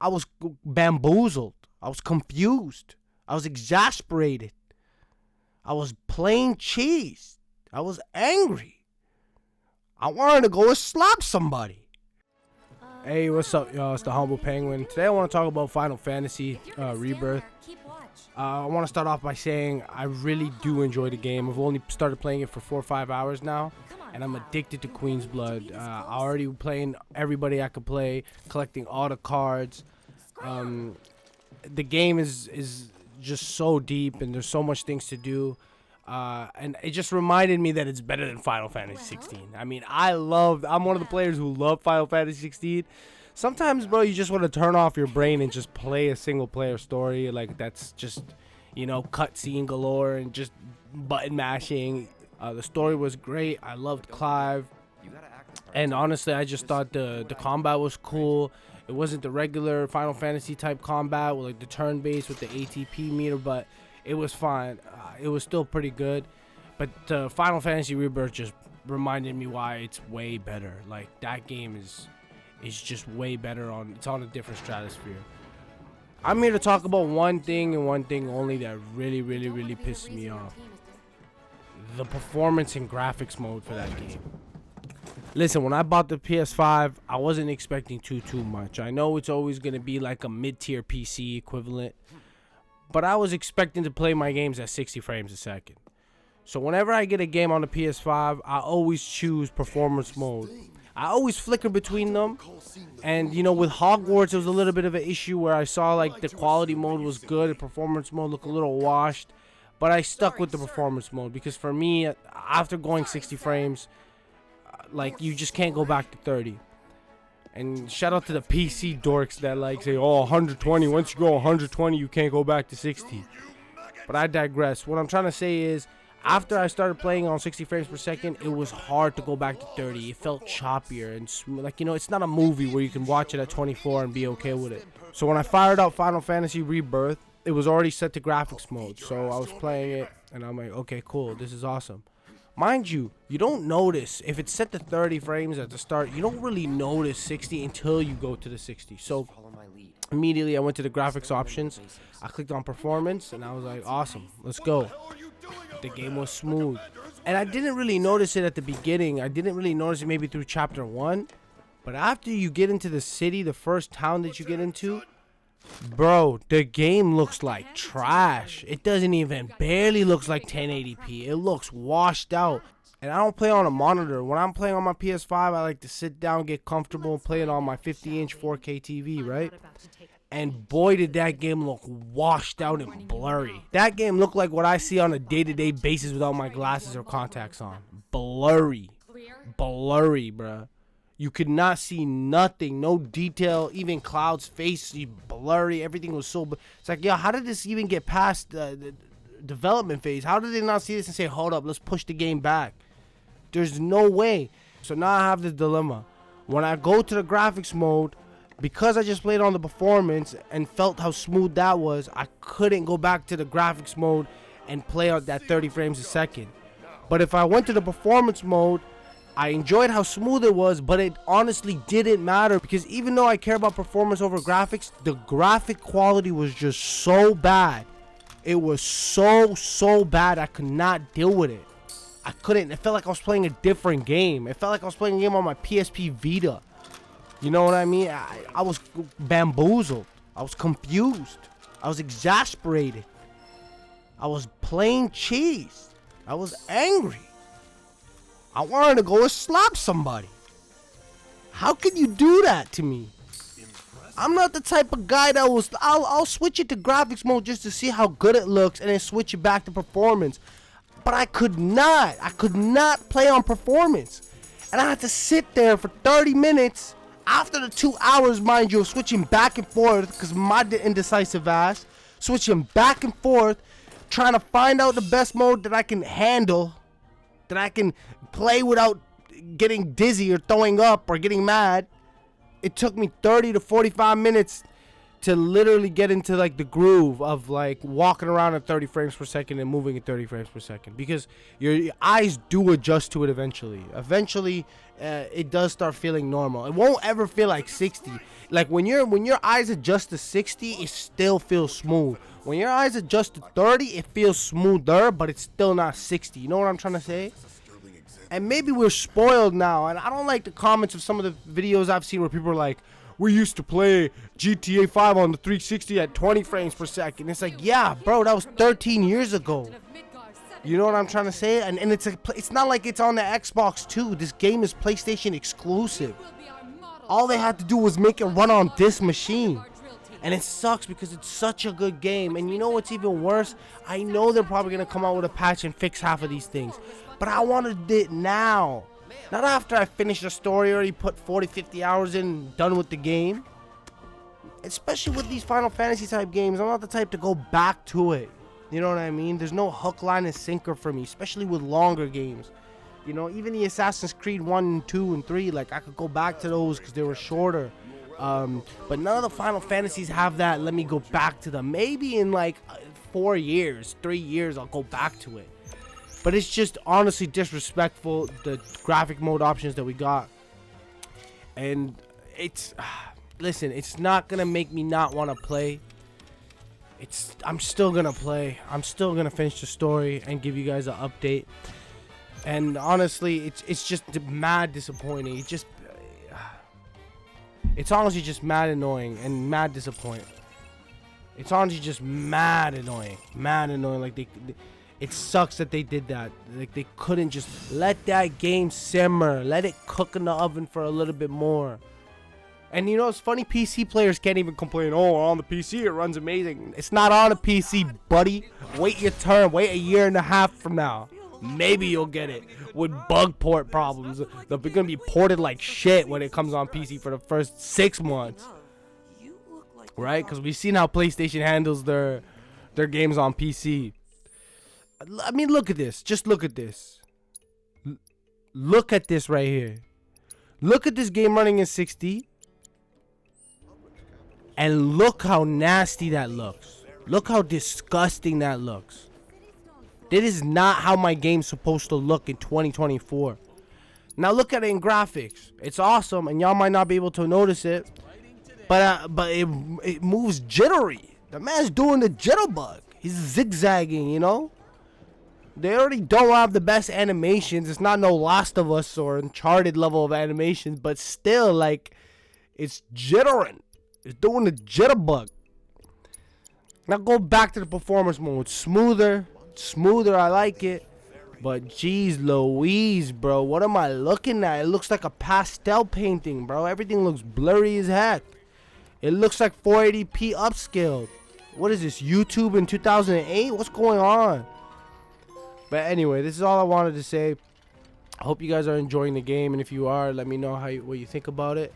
I was bamboozled. I was confused. I was exasperated. I was plain cheese. I was angry. I wanted to go and slap somebody. Hey, what's up, y'all? It's the Humble Penguin. Today I want to talk about Final Fantasy Rebirth. I want to start off by saying I really do enjoy the game. I've only started playing it for 4 or 5 hours now, and I'm addicted to Queen's Blood. I already playing everybody I could play, collecting all the cards. The game is just so deep, and there's so much things to do. And it just reminded me that it's better than Final Fantasy 16. I mean, I'm one of the players who love Final Fantasy 16. Sometimes, bro, you just want to turn off your brain and just play a single player story. Like, that's just, cutscene galore and just button mashing. The story was great. I loved Clive. And honestly, I just thought the combat was cool. It wasn't the regular Final Fantasy type combat with like the turn-based with the ATP meter, but it was fine. It was still pretty good. But Final Fantasy Rebirth just reminded me why it's way better. Like, that game is just way better. It's on a different stratosphere. I'm here to talk about one thing and one thing only that really, really, really pisses me off. The performance and graphics mode for that game. Listen, when I bought the PS5, I wasn't expecting too much. I know it's always going to be like a mid-tier PC equivalent, but I was expecting to play my games at 60 frames a second. So whenever I get a game on the PS5, I always choose performance mode. I always flicker between them, and with Hogwarts, it was a little bit of an issue where I saw like the quality mode was good, the performance mode looked a little washed, but I stuck with the performance mode because for me, after going 60 frames, like, you just can't go back to 30. And shout out to the PC dorks that like say, oh, 120, once you go 120 you can't go back to 60. But I digress. What I'm trying to say is, after I started playing on 60 frames per second, it was hard to go back to 30. It felt choppier and smooth. Like, it's not a movie where you can watch it at 24 and be okay with it. So when I fired up Final Fantasy Rebirth, it was already set to graphics mode. So I was playing it and I'm like, okay, cool, this is awesome. Mind you, you don't notice, if it's set to 30 frames at the start, you don't really notice 60 until you go to the 60. So immediately I went to the graphics options, I clicked on performance, and I was like, awesome, let's go. The game was smooth. And I didn't really notice it at the beginning. I didn't really notice it maybe through chapter 1. But after you get into the city, the first town that you get into, bro, the game looks like trash. It doesn't even barely looks like 1080p. It looks washed out. And I don't play on a monitor. When I'm playing on my PS5, I like to sit down, get comfortable, and play it on my 50-inch 4K TV, right? And boy, did that game look washed out and blurry. That game looked like what I see on a day-to-day basis without my glasses or contacts on. Blurry. Blurry, bruh. You could not see nothing, no detail, even Cloud's face, blurry, everything was so... It's like, yo, how did this even get past the development phase? How did they not see this and say, hold up, let's push the game back? There's no way. So now I have this dilemma. When I go to the graphics mode, because I just played on the performance and felt how smooth that was, I couldn't go back to the graphics mode and play at that 30 frames a second. But if I went to the performance mode, I enjoyed how smooth it was, but it honestly didn't matter because even though I care about performance over graphics, the graphic quality was just so bad. It was so bad I could not deal with it. I couldn't. It felt like I was playing a different game. It felt like I was playing a game on my PSP Vita. You know what I mean? I was bamboozled. I was confused. I was exasperated. I was plain cheese. I was angry. I wanted to go and slap somebody. How can you do that to me? I'm not the type of guy that was... I'll switch it to graphics mode just to see how good it looks and then switch it back to performance. But I could not. I could not play on performance. And I had to sit there for 30 minutes after the 2 hours, mind you, of switching back and forth because my indecisive ass. Switching back and forth, trying to find out the best mode that I can handle, that I can play without getting dizzy or throwing up or getting mad. It took me 30 to 45 minutes to literally get into like the groove of like walking around at 30 frames per second and moving at 30 frames per second, because your eyes do adjust to it eventually. It does start feeling normal. It won't ever feel like 60. Like when your eyes adjust to 60, it still feels smooth. When your eyes adjust to 30, it feels smoother, but it's still not 60. You know what I'm trying to say? And maybe we're spoiled now, and I don't like the comments of some of the videos I've seen where people are like, we used to play GTA 5 on the 360 at 20 frames per second. It's like, yeah, bro, that was 13 years ago. You know what I'm trying to say? And it's not like it's on the Xbox too. This game is PlayStation exclusive. All they had to do was make it run on this machine. And it sucks because it's such a good game. And you know what's even worse? I know they're probably going to come out with a patch and fix half of these things. But I wanted it now. Not after I finished the story, already put 40, 50 hours in, done with the game. Especially with these Final Fantasy type games, I'm not the type to go back to it. You know what I mean? There's no hook, line, and sinker for me, especially with longer games. You know, even the Assassin's Creed 1, 2, and 3, like, I could go back to those because they were shorter. But none of the Final Fantasies have that, let me go back to them. Maybe in, like, 4 years, 3 years, I'll go back to it. But it's just honestly disrespectful, the graphic mode options that we got. And it's... listen, it's not going to make me not want to play. I'm still going to play. I'm still going to finish the story and give you guys an update. And honestly, it's just mad disappointing. It's honestly just mad annoying and mad disappointing. It's honestly just mad annoying. Mad annoying. Like, it sucks that they did that. Like, they couldn't just let that game simmer. Let it cook in the oven for a little bit more. And you know, it's funny, PC players can't even complain, oh, on the PC it runs amazing. It's not on a PC, buddy. Wait your turn. Wait a year and a half from now. Maybe you'll get it with bug port problems. They're going to be ported like shit when it comes on PC for the first 6 months. Right? Because we've seen how PlayStation handles their games on PC. I mean, look at this. Just look at this. Look at this right here. Look at this game running in 60. And look how nasty that looks. Look how disgusting that looks. This is not how my game's supposed to look in 2024. Now look at it in graphics. It's awesome, and y'all might not be able to notice it. But it moves jittery. The man's doing the jitterbug. He's zigzagging, you know? They already don't have the best animations. It's not no Last of Us or Uncharted level of animations, but still, like, it's jittering. It's doing the jitterbug. Now go back to the performance mode. Smoother, I like it. But geez Louise, bro, what am I looking at? It looks like a pastel painting, bro. Everything looks blurry as heck. It looks like 480p upscaled. What is this, YouTube in 2008? What's going on? But anyway, this is all I wanted to say. I hope you guys are enjoying the game, and if you are, let me know what you think about it.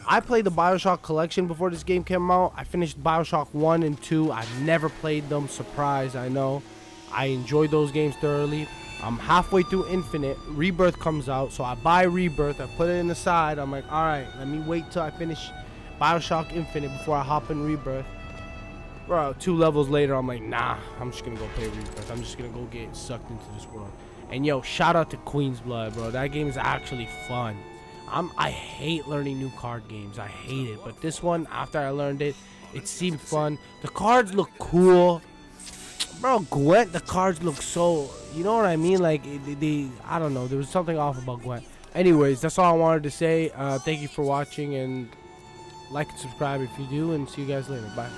I played the BioShock collection before this game came out. I finished BioShock 1 and 2. I've never played them. Surprise, I know. I enjoyed those games thoroughly. I'm halfway through Infinite. Rebirth comes out, so I buy Rebirth. I put it in the side. I'm like, alright, let me wait till I finish BioShock Infinite before I hop in Rebirth. Bro, 2 levels later, I'm like, nah, I'm just gonna go play Rebirth. I'm just gonna go get sucked into this world. And yo, shout out to Queen's Blood, bro. That game is actually fun. I hate learning new card games. I hate it. But this one, after I learned it, it seemed fun. The cards look cool. Bro, Gwent, the cards look so... You know what I mean? Like, I don't know. There was something off about Gwent. Anyways, that's all I wanted to say. Thank you for watching. And like and subscribe if you do. And see you guys later. Bye.